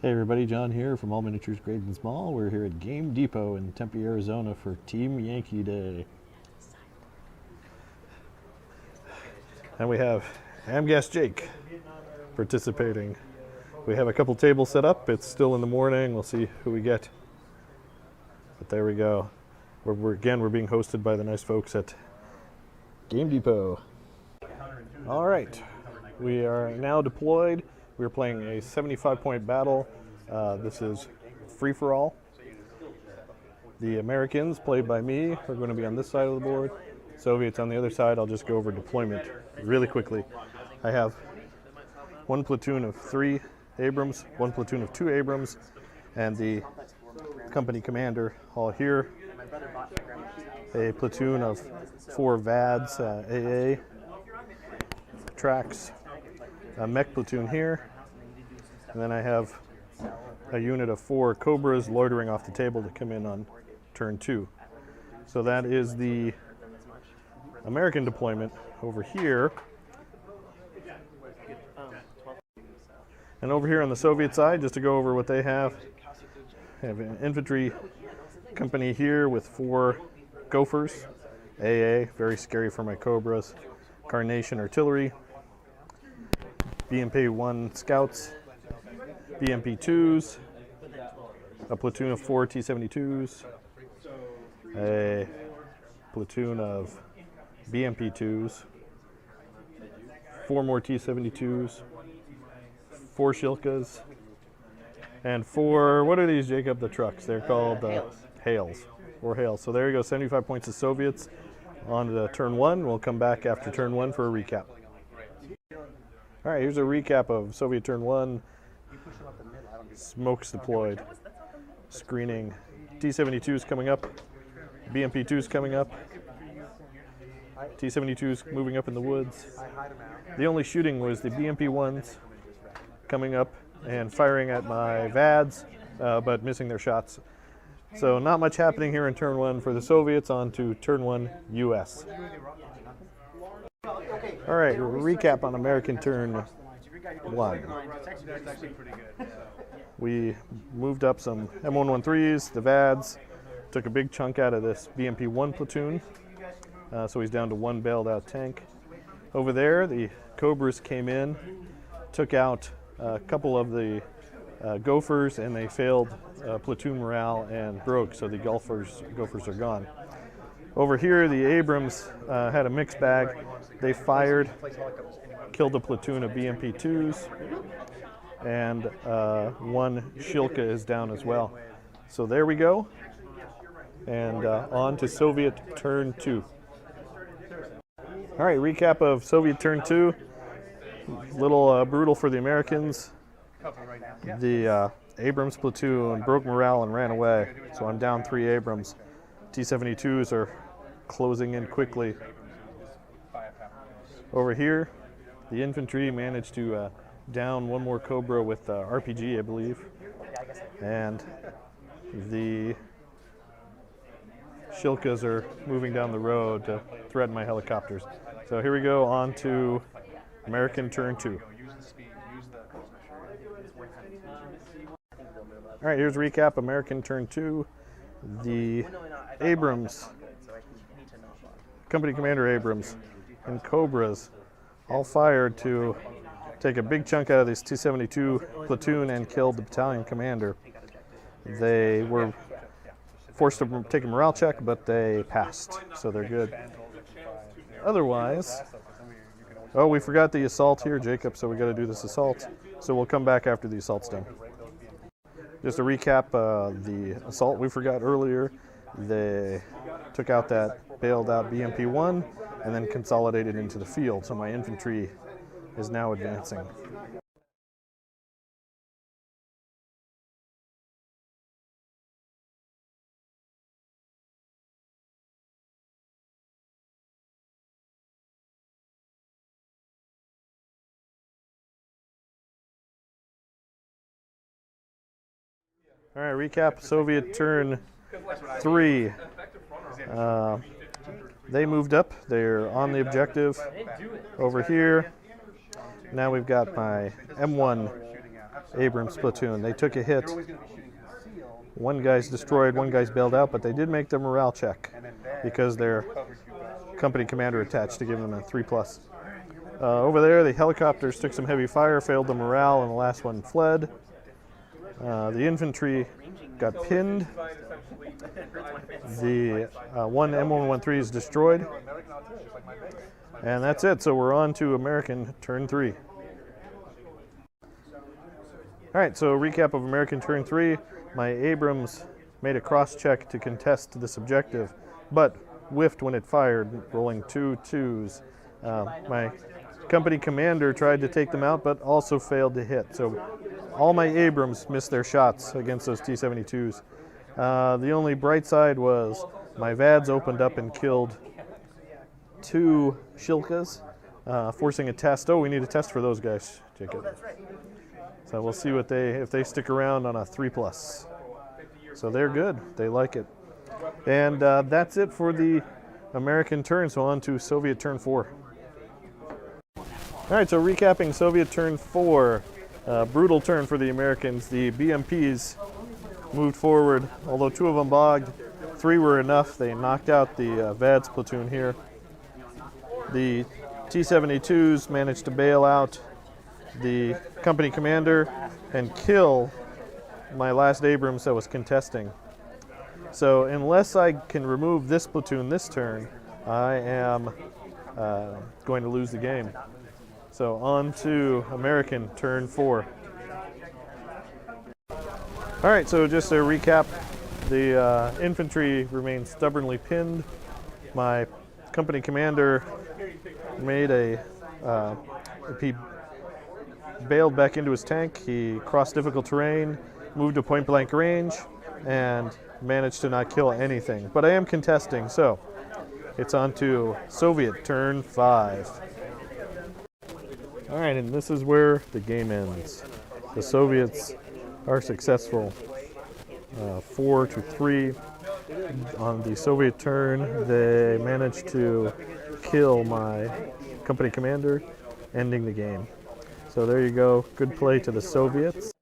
Hey everybody, John here from All Miniatures Great and Small. We're here at Game Depot in Tempe, Arizona for Team Yankee Day. And we have Amgas Jake participating. We have a couple tables set up. It's still in the morning. We'll see who we get. But there we go. We're being hosted by the nice folks at Game Depot. All right, we are now deployed. We're playing a 75-point battle. This is free-for-all. The Americans, played by me, are going to be on this side of the board. Soviets on the other side. I'll just go over deployment really quickly. I have one platoon of 3 Abrams, one platoon of 2 Abrams, and the company commander all here. A platoon of 4 VADs, AA, tracks, a mech platoon here, and then I have a unit of 4 Cobras loitering off the table to come in on turn 2. So that is the American deployment over here. And over here on the Soviet side, just to go over what they have an infantry company here with 4 Gophers, AA, very scary for my Cobras, Carnation Artillery, BMP-1 Scouts, BMP-2s, a platoon of 4 T-72s, a platoon of BMP-2s, 4 more T-72s, 4 Shilkas, and 4, what are these, Jacob, the trucks? They're called Hales, 4 Hales. So there you go, 75 points to Soviets. On to turn 1. We'll come back after turn 1 for a recap. All right, here's a recap of Soviet turn 1. Smokes deployed. Screening. T-72s coming up. BMP-2s coming up. T-72s moving up in the woods. The only shooting was the BMP-1s coming up and firing at my VADs, but missing their shots. So not much happening here in turn 1 for the Soviets. On to turn 1 US. All right, recap on American turn 1. We moved up some M113s, the VADs, took a big chunk out of this BMP-1 platoon, so he's down to 1 bailed out tank. Over there, the Cobras came in, took out a couple of the Gophers, and they failed platoon morale and broke, so the Gophers are gone. Over here, the Abrams had a mixed bag. They fired, killed a platoon of BMP-2s, and 1 Shilka is down as well. So there we go, and on to Soviet turn 2. All right, recap of Soviet turn 2. A little brutal for the Americans. The Abrams platoon broke morale and ran away, so I'm down 3 Abrams. T-72s are closing in quickly. Over here, the infantry managed to down 1 more Cobra with RPG, I believe, and the Shilkas are moving down the road to threaten my helicopters. So here we go, on to American turn 2. All right, here's a recap, American turn 2. The Abrams, company commander Abrams, and Cobras all fired to take a big chunk out of this T-72 platoon and killed the battalion commander. They were forced to take a morale check, but they passed, so they're good. Otherwise, oh, we forgot the assault here, Jacob, so we got to do this assault. So we'll come back after the assault's done. Just to recap the assault we forgot earlier, they took out that bailed out BMP-1 and then consolidated into the field, so my infantry is now advancing. All right, recap Soviet turn 3. They moved up. They're on the objective over here. Now we've got my M1 Abrams platoon. They took a hit. One guy's destroyed, one guy's bailed out, but they did make their morale check because their company commander attached to give them a 3+. Over there, the helicopters took some heavy fire, failed the morale, and the last one fled. The infantry got pinned. The one M113 is destroyed. And that's it. So we're on to American turn 3. All right, so recap of American turn 3. My Abrams made a cross check to contest this objective, but whiffed when it fired, rolling 2 2s. My company commander tried to take them out, but also failed to hit. So all my Abrams missed their shots against those T-72s. The only bright side was my VADs opened up and killed 2 Shilkas, forcing a test. Oh, we need a test for those guys, Jacob. So we'll see what if they stick around on a 3+. So they're good. They like it. And that's it for the American turn. So on to Soviet turn 4. All right, so recapping Soviet turn 4. Brutal turn for the Americans. The BMPs moved forward, although 2 of them bogged. 3 were enough. They knocked out the VADS platoon here. The T-72s managed to bail out the company commander and kill my last Abrams that was contesting. So unless I can remove this platoon this turn, I am going to lose the game. So on to American turn 4. All right, so just a recap. The infantry remained stubbornly pinned. My company commander made he bailed back into his tank. He crossed difficult terrain, moved to point blank range, and managed to not kill anything. But I am contesting, so it's on to Soviet turn 5. All right, and this is where the game ends. The Soviets are successful, 4-3. On the Soviet turn, they managed to kill my company commander, ending the game. So there you go. Good play to the Soviets.